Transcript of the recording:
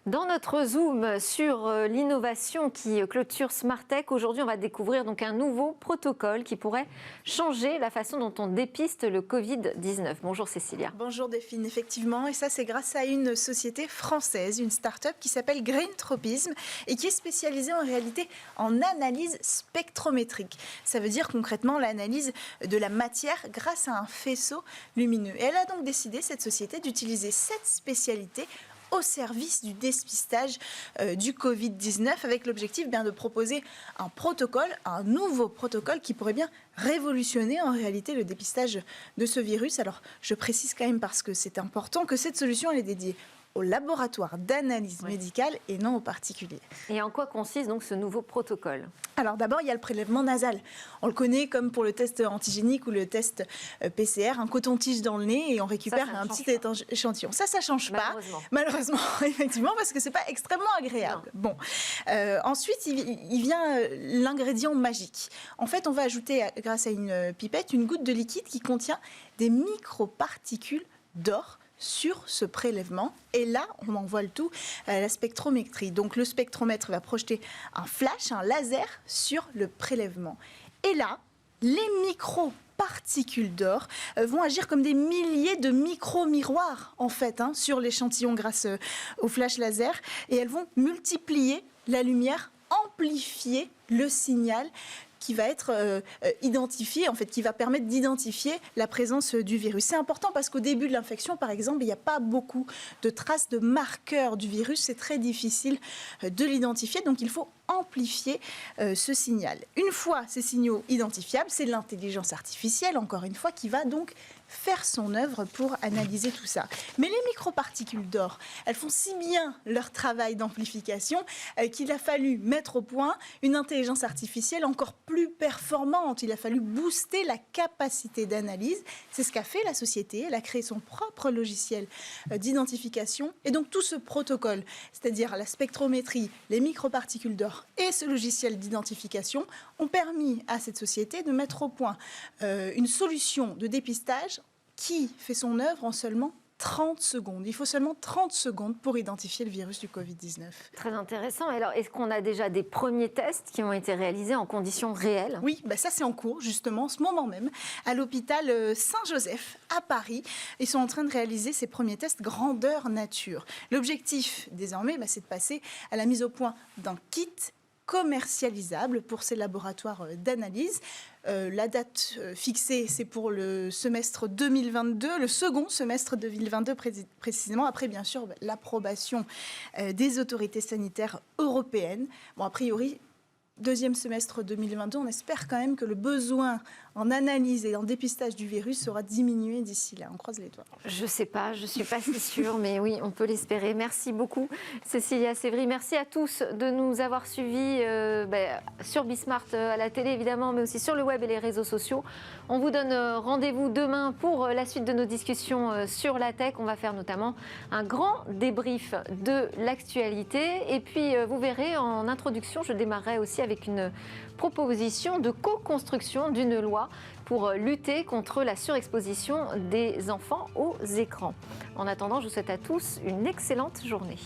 Dans notre Zoom sur l'innovation qui clôture Smartech, aujourd'hui on va découvrir donc un nouveau protocole qui pourrait changer la façon dont on dépiste le Covid-19. Bonjour Cécilia. Bonjour Delphine, effectivement, et ça c'est grâce à une société française, une start-up qui s'appelle Greentropism et qui est spécialisée en réalité en analyse spectrométrique. Ça veut dire concrètement l'analyse de la matière grâce à un faisceau lumineux. Et elle a donc décidé, cette société, d'utiliser cette spécialité au service du dépistage du Covid-19 avec l'objectif de proposer un protocole, un nouveau protocole qui pourrait bien révolutionner en réalité le dépistage de ce virus. Alors je précise quand même parce que c'est important que cette solution elle est dédiée au laboratoire d'analyse médicale et non aux particuliers. Et en quoi consiste donc ce nouveau protocole ? Alors d'abord, il y a le prélèvement nasal. On le connaît comme pour le test antigénique ou le test PCR, un coton-tige dans le nez et on récupère un petit échantillon. Ça ne change pas, malheureusement, effectivement, parce que ce n'est pas extrêmement agréable. Bon. Ensuite, il vient l'ingrédient magique. En fait, on va ajouter, grâce à une pipette, une goutte de liquide qui contient des microparticules d'or sur ce prélèvement. Et là, on envoie le tout à la spectrométrie. Donc le spectromètre va projeter un flash, un laser sur le prélèvement. Et là, les microparticules d'or vont agir comme des milliers de micro-miroirs, en fait, sur l'échantillon grâce au flash laser. Et elles vont multiplier la lumière, amplifier le signal qui va être identifié, en fait, qui va permettre d'identifier la présence du virus. C'est important parce qu'au début de l'infection, par exemple, il n'y a pas beaucoup de traces de marqueurs du virus. C'est très difficile de l'identifier, donc il faut amplifier ce signal. Une fois ces signaux identifiables, c'est l'intelligence artificielle, encore une fois, qui va donc faire son œuvre pour analyser tout ça. Mais les microparticules d'or, elles font si bien leur travail d'amplification qu'il a fallu mettre au point une intelligence artificielle encore plus performante. Il a fallu booster la capacité d'analyse. C'est ce qu'a fait la société. Elle a créé son propre logiciel d'identification. Et donc tout ce protocole, c'est-à-dire la spectrométrie, les microparticules d'or et ce logiciel d'identification ont permis à cette société de mettre au point une solution de dépistage qui fait son œuvre en seulement 30 secondes. Il faut seulement 30 secondes pour identifier le virus du Covid-19. Très intéressant. Alors, est-ce qu'on a déjà des premiers tests qui ont été réalisés en conditions réelles ? Oui, ça c'est en cours, justement, en ce moment même, à l'hôpital Saint-Joseph, à Paris. Ils sont en train de réaliser ces premiers tests grandeur nature. L'objectif, désormais, c'est de passer à la mise au point d'un kit commercialisable pour ces laboratoires d'analyse. La date fixée, c'est pour le semestre 2022, le second semestre 2022 précisément, après bien sûr l'approbation des autorités sanitaires européennes. Bon, a priori, deuxième semestre 2022, on espère quand même que le besoin en analyse et en dépistage du virus sera diminué d'ici là. On croise les doigts. Je ne sais pas, je ne suis pas si sûre, mais oui, on peut l'espérer. Merci beaucoup, Cécilia Sévry. Merci à tous de nous avoir suivis sur Bismart à la télé, évidemment, mais aussi sur le web et les réseaux sociaux. On vous donne rendez-vous demain pour la suite de nos discussions sur la tech. On va faire notamment un grand débrief de l'actualité. Et puis, vous verrez, en introduction, je démarrerai aussi avec une proposition de co-construction d'une loi pour lutter contre la surexposition des enfants aux écrans. En attendant, je vous souhaite à tous une excellente journée.